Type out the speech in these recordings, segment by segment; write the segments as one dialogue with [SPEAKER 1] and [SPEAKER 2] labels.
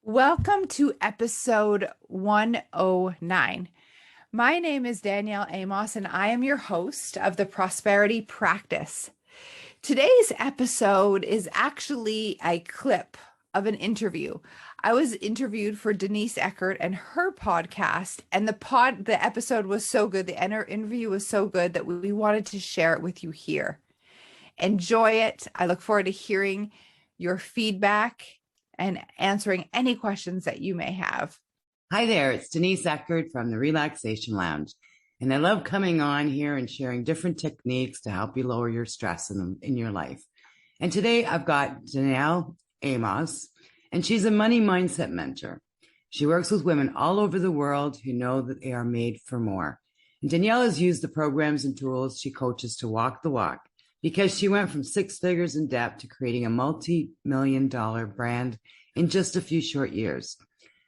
[SPEAKER 1] Welcome to episode 109. My name is Danielle Amos, and I am your host of the Prosperity Practice. Today's episode is actually a clip of an interview. I was interviewed for Denise Eckert and her podcast, and the episode was so good, the interview was so good that we wanted to share it with you here. Enjoy it. I look forward to hearing your feedback and answering any questions that you may have.
[SPEAKER 2] Hi there, it's Denise Eckert from the Relaxation Lounge. And I love coming on here and sharing different techniques to help you lower your stress in your life. And today I've got Danielle Amos, and she's a money mindset mentor. She works with women all over the world who know that they are made for more. And Danielle has used the programs and tools she coaches to walk the walk, because she went from 6 figures in debt to creating a multi-million-dollar brand in just a few short years.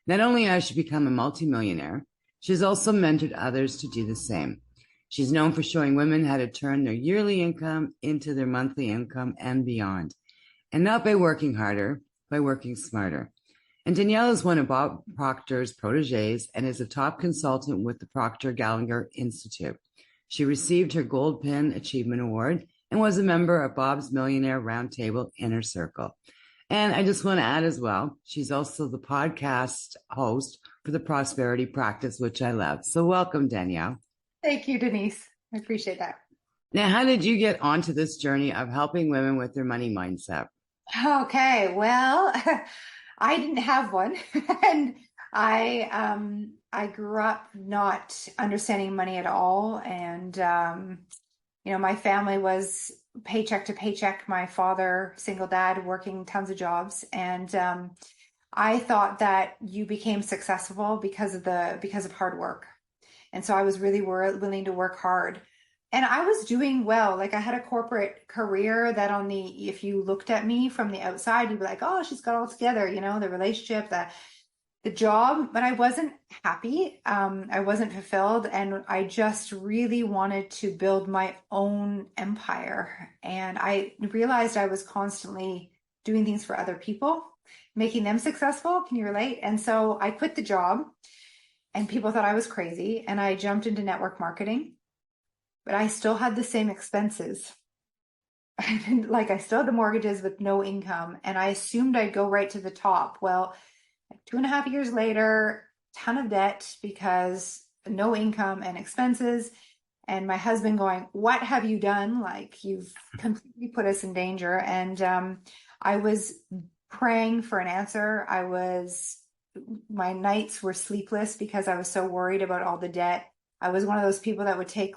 [SPEAKER 2] Not only has she become a multimillionaire, she's also mentored others to do the same. She's known for showing women how to turn their yearly income into their monthly income and beyond. And not by working harder, by working smarter. And Danielle is one of Bob Proctor's proteges and is a top consultant with the Proctor Gallagher Institute. She received her Gold Pin Achievement Award and was a member of Bob's Millionaire Roundtable Inner Circle. And I just want to add as well, she's also the podcast host for the Prosperity Practice, which I love. So welcome, Danielle.
[SPEAKER 1] Thank you, Denise. I appreciate that.
[SPEAKER 2] Now, how did you get onto this journey of helping women with their money mindset?
[SPEAKER 1] Okay, well, I didn't have one. And I grew up not understanding money at all. And my family was paycheck to paycheck. My father, single dad, working tons of jobs. And I thought that you became successful because of hard work. And so I was really willing to work hard. And I was doing well. Like, I had a corporate career that if you looked at me from the outside, you'd be like, oh, she's got it all together, the relationship, the job, but I wasn't happy. I wasn't fulfilled. And I just really wanted to build my own empire. And I realized I was constantly doing things for other people, making them successful. Can you relate? And so I quit the job, and people thought I was crazy. And I jumped into network marketing, but I still had the same expenses. I still had the mortgages with no income. And I assumed I'd go right to the top. Well, 2.5 years later, ton of debt because no income and expenses. And my husband going, what have you done? Like, you've completely put us in danger. And I was praying for an answer. My nights were sleepless because I was so worried about all the debt. I was one of those people that would take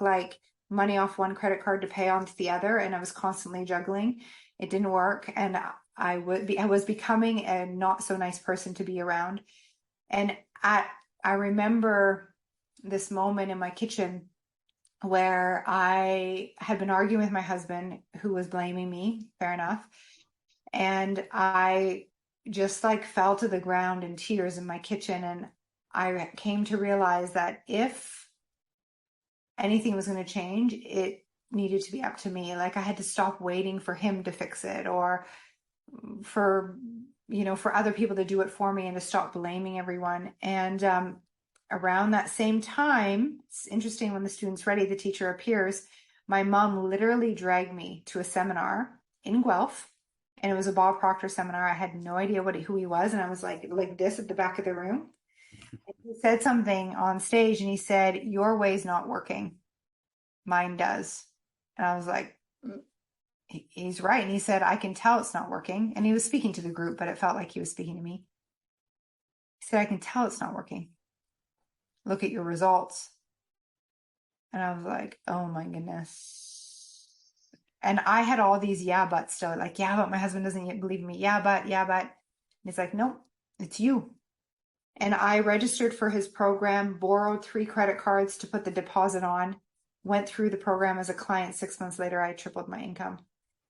[SPEAKER 1] money off one credit card to pay onto the other. And I was constantly juggling. It didn't work. And I was becoming a not so nice person to be around. And I remember this moment in my kitchen where I had been arguing with my husband, who was blaming me, fair enough. And I just fell to the ground in tears in my kitchen. And I came to realize that if anything was going to change, it needed to be up to me. I had to stop waiting for him to fix it, or for other people to do it for me, and to stop blaming everyone. And around that same time, it's interesting, when the student's ready, the teacher appears. My mom literally dragged me to a seminar in Guelph, and it was a Bob Proctor seminar. I had no idea who he was, and I was like this at the back of the room. And he said something on stage, and he said, "Your way's not working, mine does." And I was like, he's right. And he said, "I can tell it's not working." And he was speaking to the group, but it felt like he was speaking to me. He said, "I can tell it's not working. Look at your results." And I was like, oh my goodness. And I had all these yeah, but still, yeah, but my husband doesn't yet believe me. Yeah, but. And he's like, nope, it's you. And I registered for his program, borrowed 3 credit cards to put the deposit on, went through the program as a client. 6 months later, I tripled my income.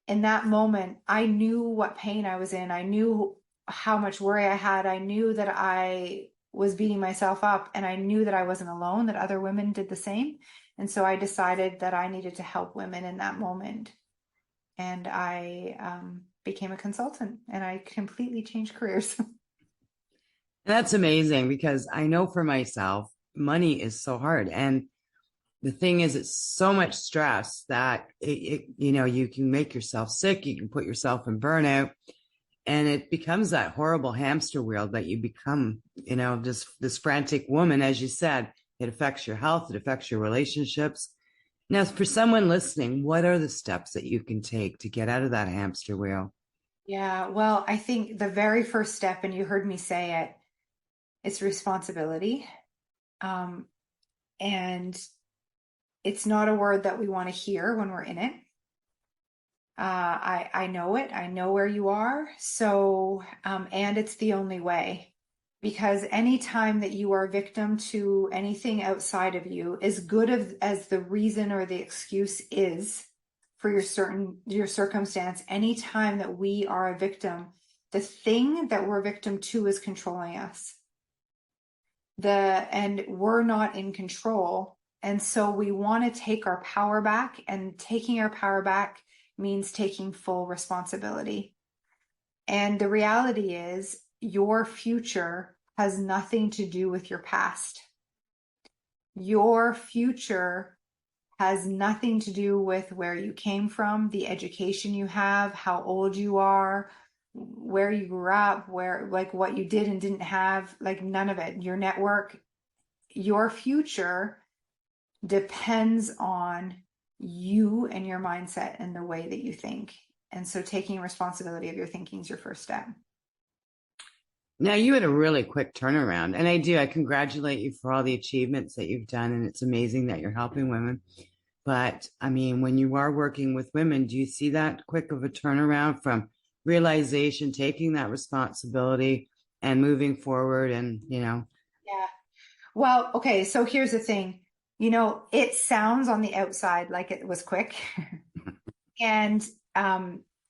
[SPEAKER 1] In that moment, I knew what pain I was in. I knew how much worry I had. I knew that I was beating myself up, and I knew that I wasn't alone, that other women did the same. And so I decided that I needed to help women in that moment. And I became a consultant, and I completely changed careers.
[SPEAKER 2] That's amazing because I know for myself, money is so hard. And the thing is, it's so much stress that you can make yourself sick. You can put yourself in burnout, and it becomes that horrible hamster wheel that you become, just this frantic woman. As you said, it affects your health. It affects your relationships. Now, for someone listening, what are the steps that you can take to get out of that hamster wheel?
[SPEAKER 1] Yeah, well, I think the very first step, and you heard me say it, it's responsibility. Um, and it's not a word that we want to hear when we're in it. I know it. I know where you are. So, and it's the only way. Because any time that you are a victim to anything outside of you, as good as the reason or the excuse is for your circumstance, any time that we are a victim, the thing that we're a victim to is controlling us. And we're not in control. And so we want to take our power back, and taking our power back means taking full responsibility. And the reality is, your future has nothing to do with your past. Your future has nothing to do with where you came from, the education you have, how old you are, where you grew up, where, like, what you did and didn't have, like, none of it. Your network, your future depends on you and your mindset and the way that you think. And so taking responsibility of your thinking is your first step.
[SPEAKER 2] Now, you had a really quick turnaround, and I congratulate you for all the achievements that you've done, and it's amazing that you're helping women. But I mean, when you are working with women, do you see that quick of a turnaround from realization, taking that responsibility and moving forward? And,
[SPEAKER 1] Yeah. Well, okay, so here's the thing. It sounds on the outside like it was quick. And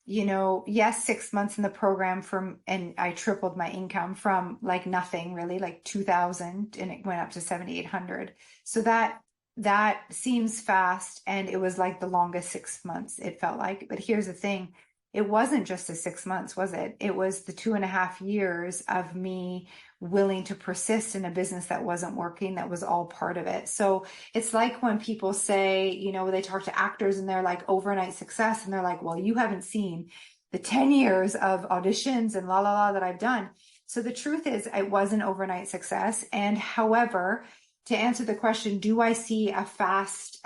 [SPEAKER 1] yes, 6 months in the program and I tripled my income from like nothing really, like 2000, and it went up to 7,800. So that seems fast, and it was like the longest 6 months it felt like. But here's the thing. It wasn't just the 6 months, was it? It was the 2.5 years of me willing to persist in a business that wasn't working, that was all part of it. So it's like when people say, they talk to actors and they're like overnight success, and they're like, well, you haven't seen the 10 years of auditions and la la la that I've done. So the truth is, it was an overnight success. And however, to answer the question, do I see a fast,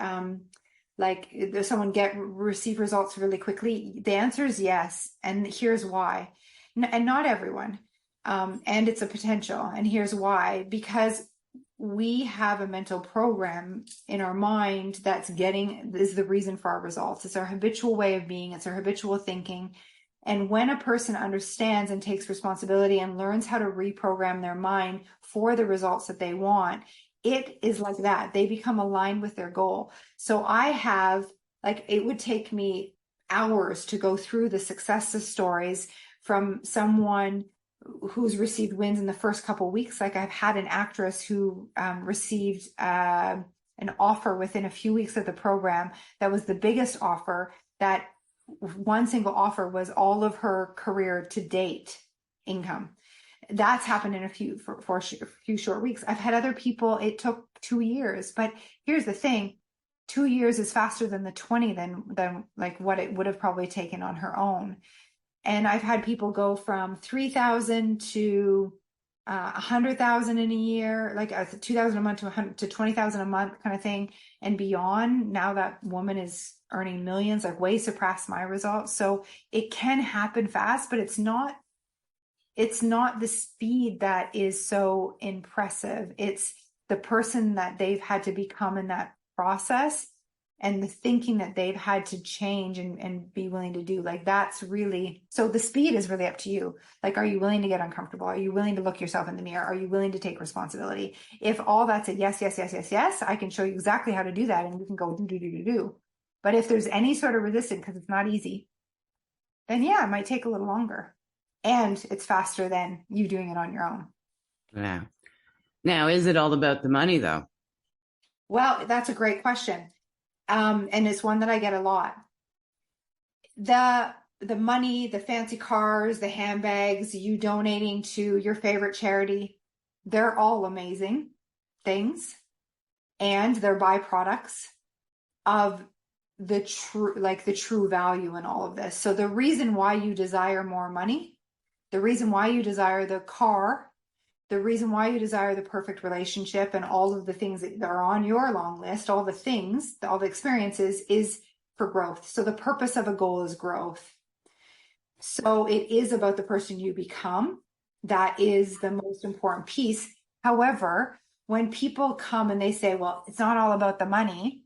[SPEAKER 1] like does someone receive results really quickly? The answer is yes. And here's why. And not everyone. And it's a potential. And here's why. Because we have a mental program in our mind is the reason for our results. It's our habitual way of being. It's our habitual thinking. And when a person understands and takes responsibility and learns how to reprogram their mind for the results that they want, it is like that. They become aligned with their goal. So it would take me hours to go through the success stories from someone who's received wins in the first couple of weeks. Like, I've had an actress who received an offer within a few weeks of the program that was the biggest offer. That one single offer was all of her career to date income. That's happened in for a few short weeks. I've had other people, it took 2 years. But here's the thing. 2 years is faster than the 20 than like what it would have probably taken on her own. And I've had people go from 3,000 to 100,000 in a year, like 2,000 a month to 20,000 a month kind of thing, and beyond. Now that woman is earning millions, like way surpassed my results. So it can happen fast, but it's not the speed that is so impressive. It's the person that they've had to become in that process, and the thinking that they've had to change and be willing to do. Like, that's really, so the speed is really up to you. Like, are you willing to get uncomfortable? Are you willing to look yourself in the mirror? Are you willing to take responsibility? If all that's a yes, yes, yes, yes, yes, I can show you exactly how to do that, and you can go do, do, do, do, do. But if there's any sort of resistance, because it's not easy, then yeah, it might take a little longer. And it's faster than you doing it on your own.
[SPEAKER 2] yeah. Now, is it all about the money, though?
[SPEAKER 1] Well, that's a great question. And it's one that I get a lot. The the money, the fancy cars, the handbags, you donating to your favorite charity, they're all amazing things, and they're byproducts of the true value in all of this. So the reason why you desire more money, the reason why you desire the car, the reason why you desire the perfect relationship and all of the things that are on your long list, all the things, all the experiences, is for growth. So the purpose of a goal is growth. So it is about the person you become. That is the most important piece. However, when people come and they say, well, it's not all about the money,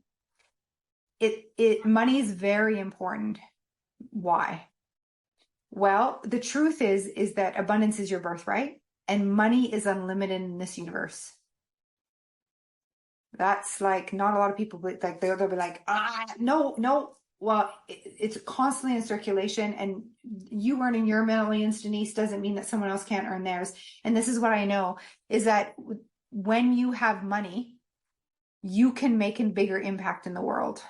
[SPEAKER 1] money is very important. Why? Well, the truth is that abundance is your birthright, and money is unlimited in this universe. That's like not a lot of people like they'll be like, no. Well, it's constantly in circulation, and you earning your millions, Denise, doesn't mean that someone else can't earn theirs. And this is what I know is that when you have money, you can make a bigger impact in the world.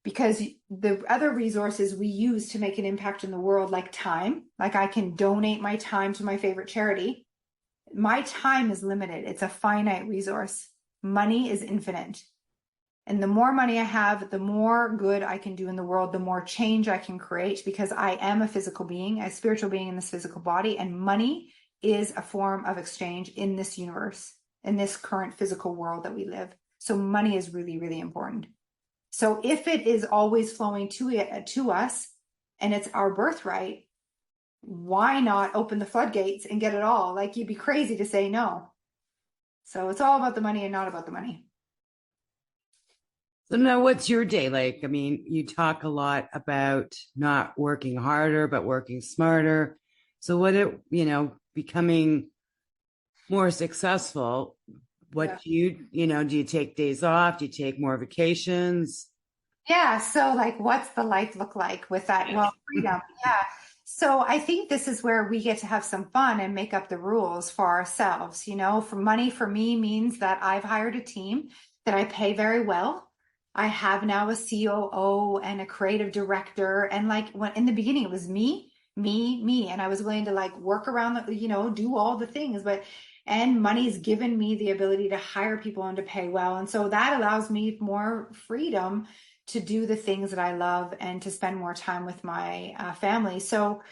[SPEAKER 1] Because the other resources we use to make an impact in the world, like time, like I can donate my time to my favorite charity. My time is limited. It's a finite resource. Money is infinite. And the more money I have, the more good I can do in the world, the more change I can create, because I am a physical being, a spiritual being in this physical body, and money is a form of exchange in this universe, in this current physical world that we live. So money is really, really important. So if it is always flowing to us and it's our birthright, why not open the floodgates and get it all? Like, you'd be crazy to say no. So it's all about the money and not about the money.
[SPEAKER 2] So now what's your day like? I mean, you talk a lot about not working harder, but working smarter. So becoming more successful, what
[SPEAKER 1] Yeah.
[SPEAKER 2] do you take days off? Do you take more vacations?
[SPEAKER 1] Yeah. So like, what's the life look like with that? Well, freedom. Yeah. So I think this is where we get to have some fun and make up the rules for ourselves. For money, for me, means that I've hired a team that I pay very well. I have now a COO and a creative director. And like, when in the beginning, it was me, me, me. And I was willing to like work around do all the things, and money's given me the ability to hire people and to pay well. And so that allows me more freedom to do the things that I love and to spend more time with my family. So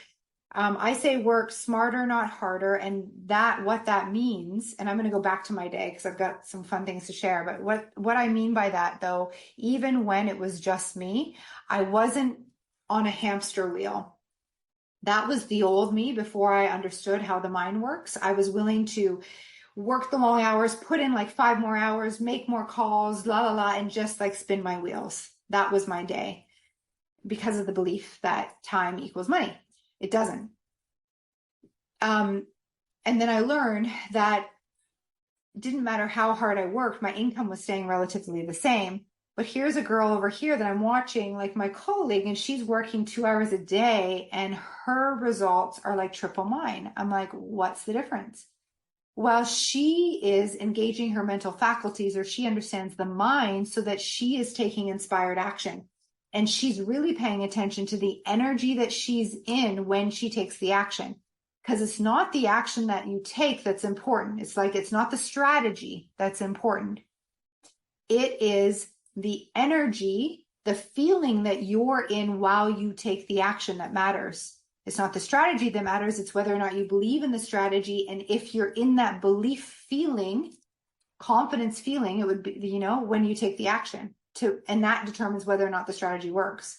[SPEAKER 1] I say work smarter, not harder. And what that means, and I'm going to go back to my day because I've got some fun things to share. But what I mean by that, though, even when it was just me, I wasn't on a hamster wheel. That was the old me before I understood how the mind works. I was willing to work the long hours, put in like 5 more hours, make more calls, la la la, and just like spin my wheels. That was my day, because of the belief that time equals money. It doesn't. And then I learned that it didn't matter how hard I worked, my income was staying relatively the same. But here's a girl over here that I'm watching, like my colleague, and she's working 2 hours a day and her results are like triple mine. I'm like, what's the difference? Well, she is engaging her mental faculties, or she understands the mind so that she is taking inspired action. And she's really paying attention to the energy that she's in when she takes the action. Because it's not the action that you take that's important. It's not the strategy that's important. It is the energy, the feeling that you're in while you take the action that matters. It's not the strategy that matters. It's whether or not you believe in the strategy. And if you're in that belief feeling, confidence feeling, it would be, when you take the action and that determines whether or not the strategy works.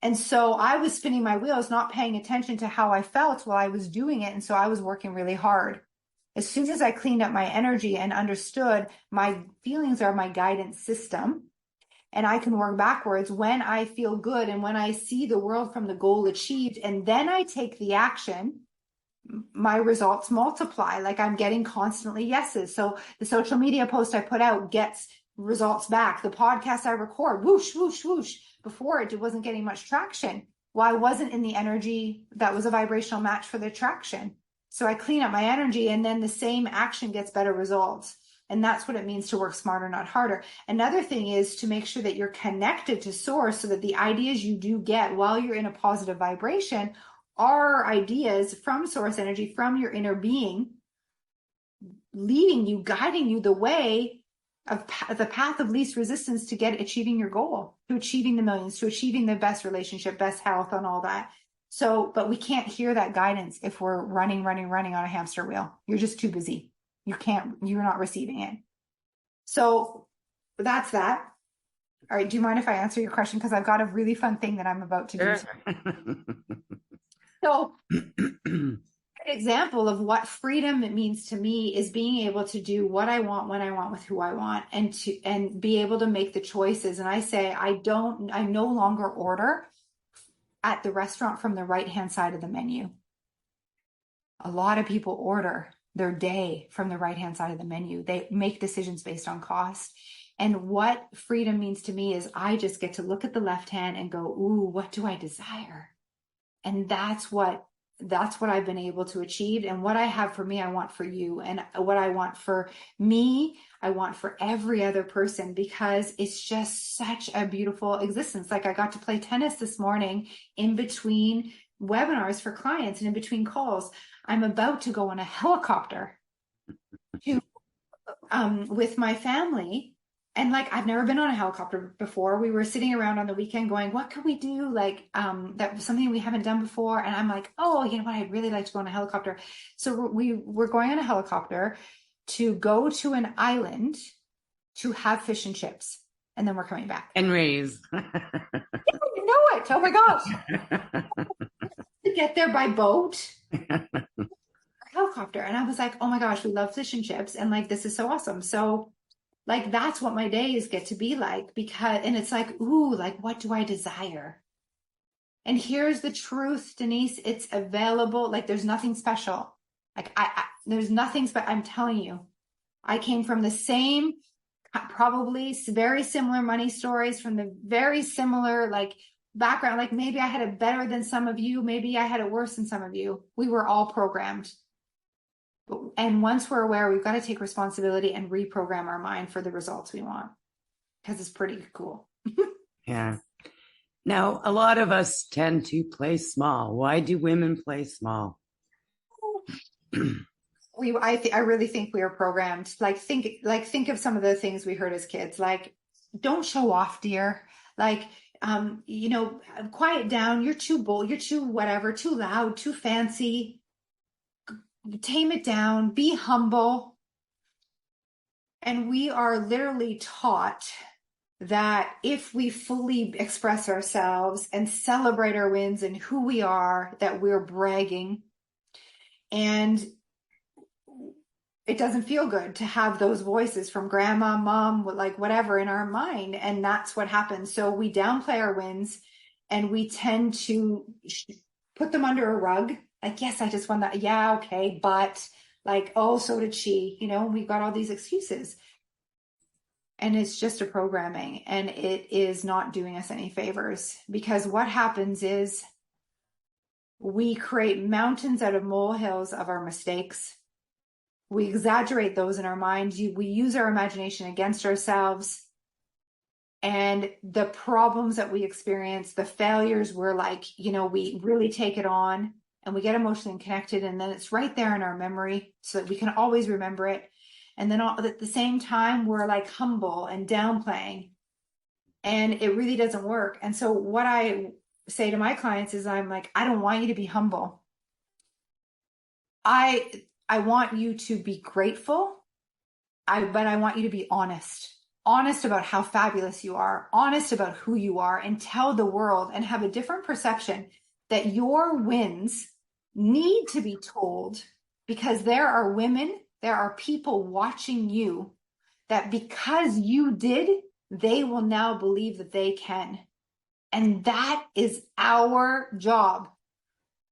[SPEAKER 1] And so I was spinning my wheels, not paying attention to how I felt while I was doing it. And so I was working really hard. As soon as I cleaned up my energy and understood my feelings are my guidance system, and I can work backwards when I feel good and when I see the world from the goal achieved, and then I take the action, my results multiply. Like, I'm getting constantly yeses. So the social media post I put out gets results back. The podcast I record, whoosh, whoosh, whoosh. Before it wasn't getting much traction. Well, I wasn't in the energy that was a vibrational match for the traction. So I clean up my energy, and then the same action gets better results. And that's what it means to work smarter, not harder. Another thing is to make sure that you're connected to source so that the ideas you do get while you're in a positive vibration are ideas from source energy, from your inner being, leading you, guiding you the way of the path of least resistance to achieving your goal, to achieving the millions, to achieving the best relationship, best health, and all that. So, but we can't hear that guidance if we're running on a hamster wheel. You're just too busy. You're not receiving it. So that's that. All right. Do you mind if I answer your question? Because I've got a really fun thing that I'm about to do. So an example of what freedom it means to me is being able to do what I want, when I want, with who I want, and be able to make the choices. And I say, I no longer order at the restaurant from the right-hand side of the menu. A lot of people order their day from the right-hand side of the menu. They make decisions based on cost. And what freedom means to me is I just get to look at the left hand and go, ooh, what do I desire? And that's what I've been able to achieve. And what I have for me, I want for you. And what I want for me, I want for every other person, because it's just such a beautiful existence. Like I got to play tennis this morning in between webinars for clients and in between calls. I'm about to go on a helicopter to with my family. And like, I've never been on a helicopter before. We were sitting around on the weekend going, what could we do? Like, that was something we haven't done before. And I'm like, oh, you know what? I'd really like to go on a helicopter. So we're going on a helicopter to go to an island to have fish and chips. And then we're coming back.
[SPEAKER 2] And raise.
[SPEAKER 1] Yeah, you know it. Oh my gosh. To get there by boat. Helicopter. And I was like, oh my gosh, we love fish and chips. And like, this is so awesome. So like, that's what my days get to be like, and it's like, ooh, like, what do I desire? And here's the truth, Denise, it's available. Like, there's nothing special. Like, there's nothing special. I'm telling you, I came from the same, probably very similar money stories, from the very similar, like, background. Like, maybe I had it better than some of you. Maybe I had it worse than some of you. We were all programmed. And once we're aware, we've got to take responsibility and reprogram our mind for the results we want, because it's pretty cool.
[SPEAKER 2] Yeah. Now, a lot of us tend to play small. Why do women play small?
[SPEAKER 1] I really think we are programmed. Think of some of the things we heard as kids. Like, don't show off, dear. Like, quiet down. You're too bold. You're too whatever. Too loud. Too fancy. Tame it down, be humble. And we are literally taught that if we fully express ourselves and celebrate our wins and who we are, that we're bragging. And it doesn't feel good to have those voices from grandma, mom, like whatever in our mind. And that's what happens. So we downplay our wins and we tend to put them under a rug. Like, yes, I just won that. Yeah, okay. But like, oh, so did she, we've got all these excuses. And it's just a programming, and it is not doing us any favors, because what happens is we create mountains out of molehills of our mistakes. We exaggerate those in our minds. We use our imagination against ourselves. And the problems that we experience, the failures, we're like, we really take it on. And we get emotionally connected, and then it's right there in our memory so that we can always remember it. And then at the same time, we're like humble and downplaying, and it really doesn't work. And so what I say to my clients is, I'm like, I don't want you to be humble. I want you to be grateful, but I want you to be honest about how fabulous you are, honest about who you are, and tell the world and have a different perception that your wins need to be told, because there are women, there are people watching you, that because you did, they will now believe that they can. And that is our job,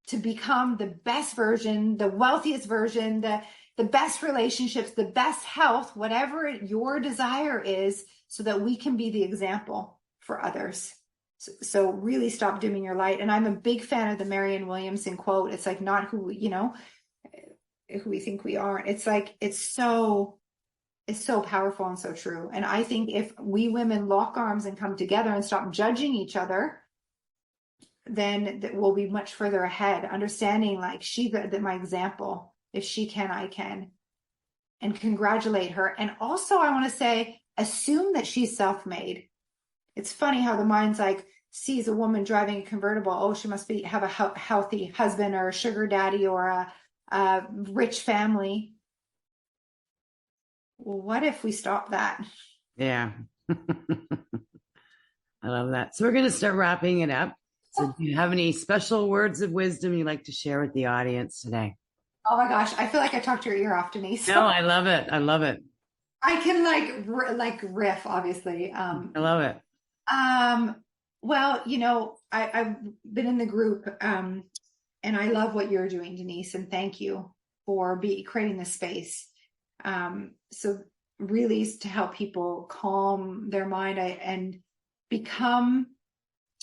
[SPEAKER 1] to become the best version, the wealthiest version, the best relationships, the best health, whatever your desire is, so that we can be the example for others. So really stop dimming your light. And I'm a big fan of the Marianne Williamson quote. It's like, not who we think we are. It's like, it's so is so powerful and so true. And I think if we women lock arms and come together and stop judging each other, then we'll be much further ahead, understanding like my example. If she can, I can. And congratulate her. And also, I want to say, assume that she's self-made. It's funny how the mind's like, sees a woman driving a convertible. Oh, she must have a healthy husband or a sugar daddy or a rich family. Well, what if we stop that?
[SPEAKER 2] Yeah. I love that. So we're going to start wrapping it up. So do you have any special words of wisdom you'd like to share with the audience today?
[SPEAKER 1] Oh my gosh, I feel like I talked your ear off, Denise.
[SPEAKER 2] No, I love it. I love it.
[SPEAKER 1] I can like riff, obviously.
[SPEAKER 2] I love it.
[SPEAKER 1] Um, well, I've been in the group, and I love what you're doing, Denise, and thank you for creating this space. So really to help people calm their mind and become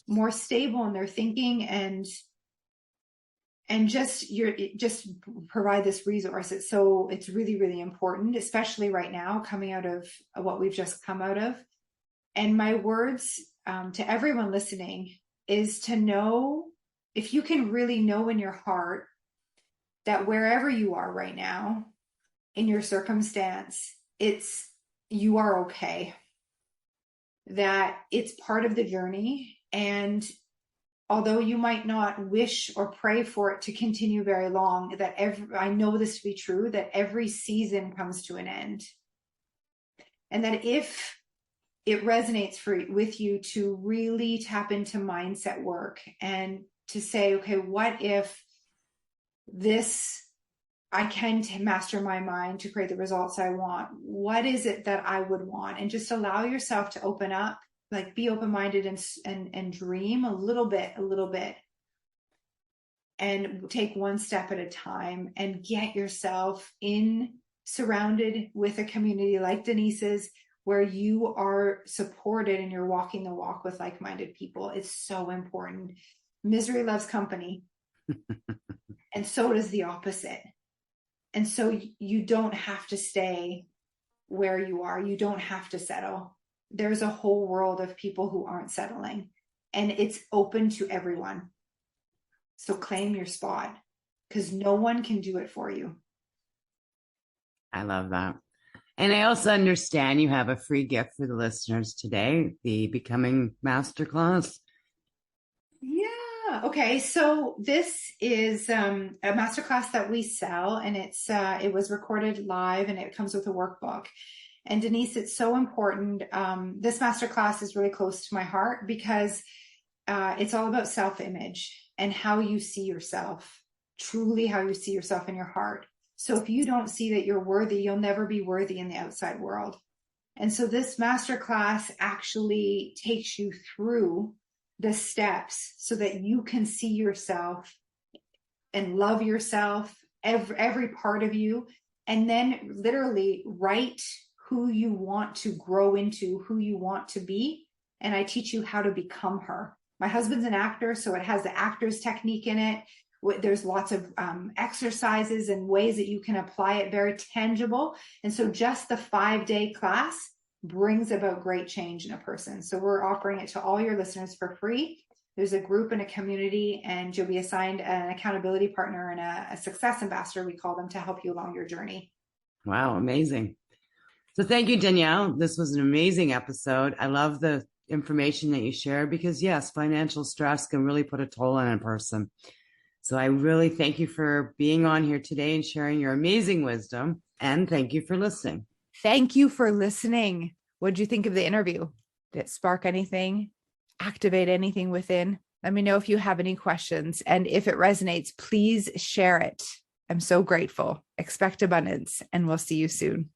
[SPEAKER 1] more stable in their thinking and just provide this resource. It's really, really important, especially right now, coming out of what we've just come out of. And my words to everyone listening is to know, if you can really know in your heart that wherever you are right now in your circumstance, you are okay, that it's part of the journey. And although you might not wish or pray for it to continue very long, I know this to be true, that every season comes to an end. And that if it resonates with you to really tap into mindset work and to say, okay, what if I can master my mind to create the results I want? What is it that I would want? And just allow yourself to open up, like be open-minded and dream a little bit, and take one step at a time and get yourself surrounded with a community like Denise's, where you are supported and you're walking the walk with like-minded people. It's so important. Misery loves company. And so does the opposite. And so you don't have to stay where you are. You don't have to settle. There's a whole world of people who aren't settling, and it's open to everyone. So claim your spot, because no one can do it for you.
[SPEAKER 2] I love that. And I also understand you have a free gift for the listeners today, the Becoming Masterclass.
[SPEAKER 1] Yeah. Okay. So this is a masterclass that we sell, and it was recorded live, and it comes with a workbook. And Denise, it's so important. This masterclass is really close to my heart because it's all about self-image and how you see yourself, truly how you see yourself in your heart. So if you don't see that you're worthy, you'll never be worthy in the outside world. And so this masterclass actually takes you through the steps so that you can see yourself and love yourself, every part of you, and then literally write who you want to grow into, who you want to be. And I teach you how to become her. My husband's an actor, so it has the actor's technique in it. There's lots of exercises and ways that you can apply it, very tangible. And so just the 5-day class brings about great change in a person. So we're offering it to all your listeners for free. There's a group and a community, and you'll be assigned an accountability partner and a success ambassador, we call them, to help you along your journey.
[SPEAKER 2] Wow, amazing. So thank you, Danielle. This was an amazing episode. I love the information that you shared because, yes, financial stress can really put a toll on a person. So I really thank you for being on here today and sharing your amazing wisdom. And thank you for listening.
[SPEAKER 3] Thank you for listening. What did you think of the interview? Did it spark anything? Activate anything within? Let me know if you have any questions. And if it resonates, please share it. I'm so grateful. Expect abundance, and we'll see you soon.